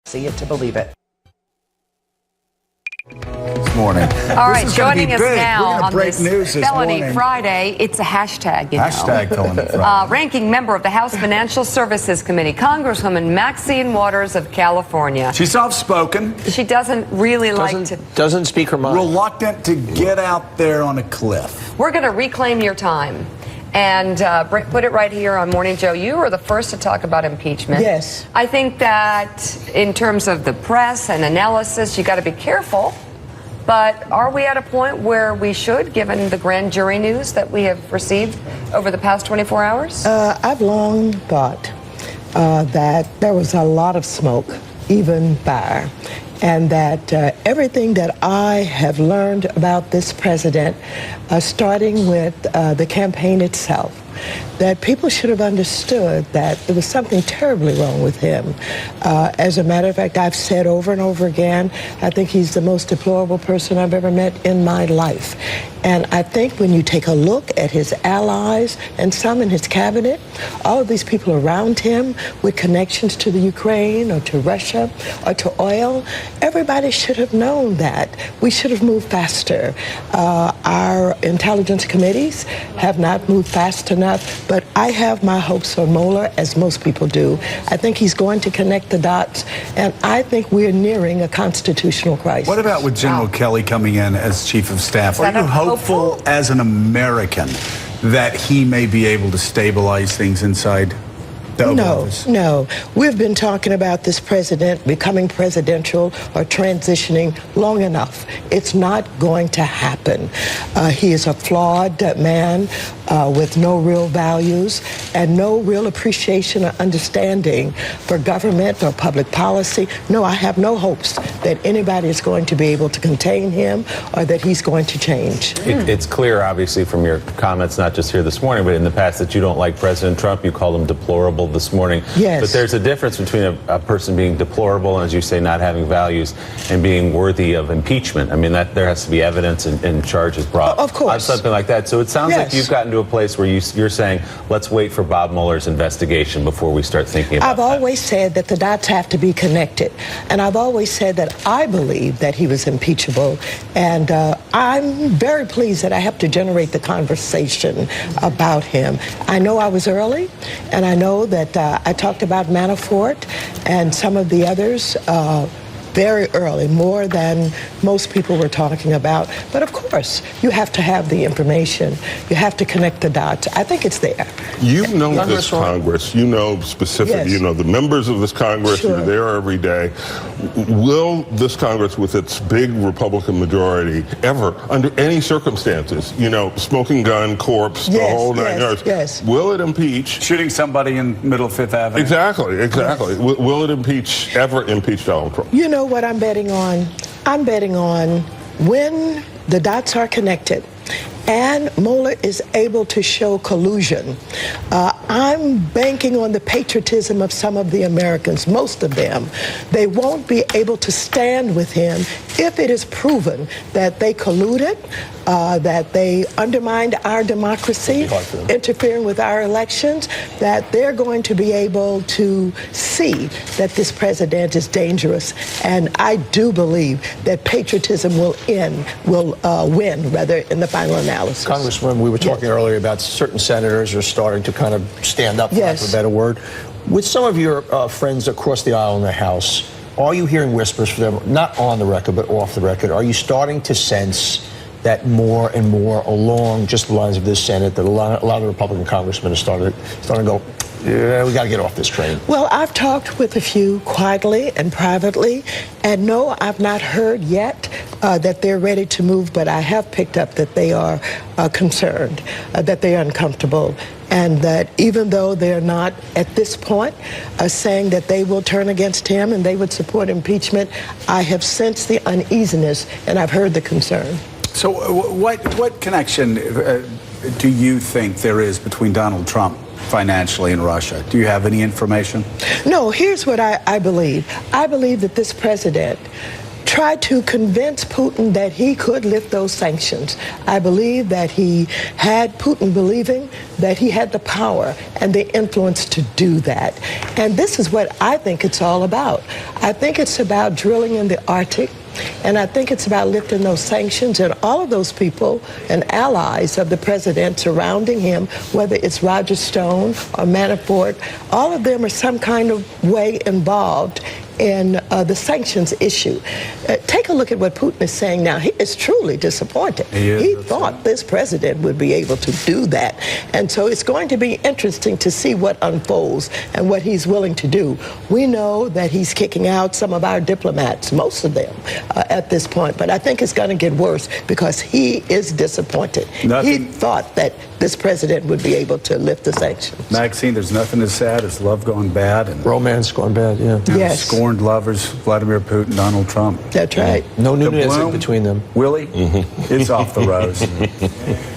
See it to believe it. This morning. All right, joining us now on this Felony Friday, it's a hashtag, you know. Hashtag Felony Friday. Ranking member of the House Financial Services Committee, Congresswoman Maxine Waters of California. She's soft-spoken. She doesn't really doesn't speak her mind. Reluctant to get out there on a cliff. We're going to reclaim your time and put it right here on Morning Joe. You were the first to talk about impeachment. Yes. I think that in terms of the press and analysis, you got to be careful. But are we at a point where we should, given the grand jury news that we have received over the past 24 hours? I've long thought that there was a lot of smoke, even fire, and that everything that I have learned about this president, starting with the campaign itself, that people should have understood that there was something terribly wrong with him. As a matter of fact, I've said over and over again, I think he's the most deplorable person I've ever met in my life. And I think when you take a look at his allies and some in his cabinet, all of these people around him with connections to the Ukraine or to Russia or to oil, everybody should have known that. We should have moved faster. Our intelligence committees have not moved fast enough, but I have my hopes for Mueller, as most people do. I think he's going to connect the dots, and I think we're nearing a constitutional crisis. What about with General Kelly coming in as chief of staff? Are you hopeful as an American that he may be able to stabilize things inside the Oval Office? No. We've been talking about this president becoming presidential or transitioning long enough. It's not going to happen. He is a flawed man with no real values and no real appreciation or understanding for government or public policy. No, I have no hopes that anybody is going to be able to contain him or that he's going to change. It's clear, obviously, from your comments, not just here this morning, but in the past, that you don't like President Trump. You called him deplorable this morning. Yes. But there's a difference between a person being deplorable and, as you say, not having values, and being worthy of impeachment. I mean, that there has to be evidence and charges brought. Of course. Something like that. So it sounds like you've gotten to a place where you're saying, let's wait for Bob Mueller's investigation before we start thinking about I've always said that the dots have to be connected. And I've always said that I believe that he was impeachable. And I'm very pleased that I have to generate the conversation about him. I know I was early, and I know that I talked about Manafort and some of the others very early, more than most people were talking about. But of course, you have to have the information. You have to connect the dots. I think it's there. You know this Congress. You know specifically, you know the members of this Congress. Sure. You're there every day. Will this Congress, with its big Republican majority, ever, under any circumstances, you know, smoking gun, corpse, the whole nine yards, will it impeach? Shooting somebody in middle of Fifth Avenue? Exactly. Will it ever impeach Donald Trump? You know what I'm betting on? I'm betting on when the dots are connected and Mueller is able to show collusion. I'm banking on the patriotism of some of the Americans, most of them. They won't be able to stand with him if it is proven that they colluded, that they undermined our democracy, interfering with our elections, that they're going to be able to see that this president is dangerous. And I do believe that patriotism will win in the final analysis. Congresswoman, we were talking earlier about certain senators are starting to kind of stand up, for lack of a better word. With some of your friends across the aisle in the House, are you hearing whispers from them, not on the record, but off the record? Are you starting to sense that more and more along just the lines of this Senate, that a lot of Republican congressmen are starting to go, yeah, we got to get off this train? Well, I've talked with a few quietly and privately, and no, I've not heard yet that they're ready to move, but I have picked up that they are concerned, that they are uncomfortable, and that even though they're not at this point saying that they will turn against him and they would support impeachment, I have sensed the uneasiness and I've heard the concern. So what connection do you think there is between Donald Trump financially and Russia? Do you have any information? No, here's what I believe. I believe that this president try to convince Putin that he could lift those sanctions. I believe that he had Putin believing that he had the power and the influence to do that. And this is what I think it's all about. I think it's about drilling in the Arctic. And I think it's about lifting those sanctions, and all of those people and allies of the president surrounding him, whether it's Roger Stone or Manafort, all of them are some kind of way involved in the sanctions issue. Take a look at what Putin is saying now. He is truly disappointed. He thought this president would be able to do that. And so it's going to be interesting to see what unfolds and what he's willing to do. We know that he's kicking out some of our diplomats, most of them, at this point. But I think it's going to get worse because he is disappointed. He thought that this president would be able to lift the sanctions. Maxine, there's nothing as sad as love gone bad. And romance gone bad, yeah. Yes. Scorned lovers, Vladimir Putin, Donald Trump. That's right. No new between them. Willie, it's off the rose.